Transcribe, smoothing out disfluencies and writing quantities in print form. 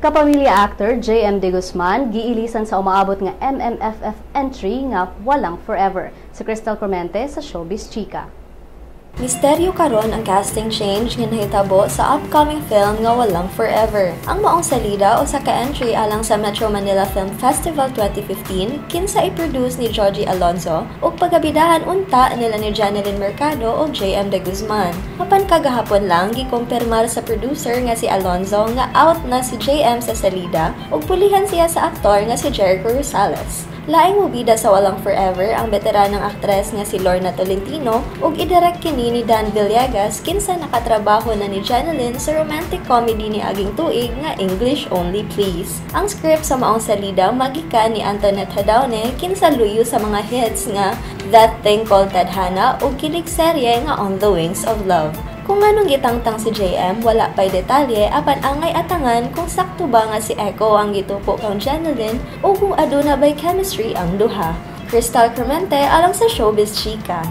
Kapamilya actor J.M. De Guzman giilisan sa umaabot nga MMFF entry nga Walang Forever. Si Crystal Clemente sa Showbiz Chika. Misteryo karon ang casting change nga nahitabo sa upcoming film nga Walang Forever. Ang maong salida o sa ka-entry alang sa Metro Manila Film Festival 2015 kinsa i-produce ni Joji Alonzo ug pagabidahan unta nila ni Janeline Mercado o J.M. De Guzman. Apan kagahapon lang gikumpirmar sa producer nga si Alonzo nga out na si J.M. sa salida ug pulihan siya sa aktor nga si Jericho Rosales. Laing mubida sa Walang Forever ang veteranang aktres nga si Lorna Tolentino ug idirect kini ni Dan Villegas kinsa nakatrabaho na ni Janeline sa romantic comedy ni aging tuig nga English Only Please. Ang script sa maong salida magikan ni Antoinette Hadaone kinsa luyo sa mga hits nga That Thing Called Tadhana ug kilig serye nga On the Wings of Love. Kung anong gitangtang si JM, wala pa'y detalye apan angay atangan kung sakto ba nga si Echo ang gitupo kang Janeline o kung aduna ba'y chemistry ang duha. Crystal Clemente alang sa Showbiz Chika.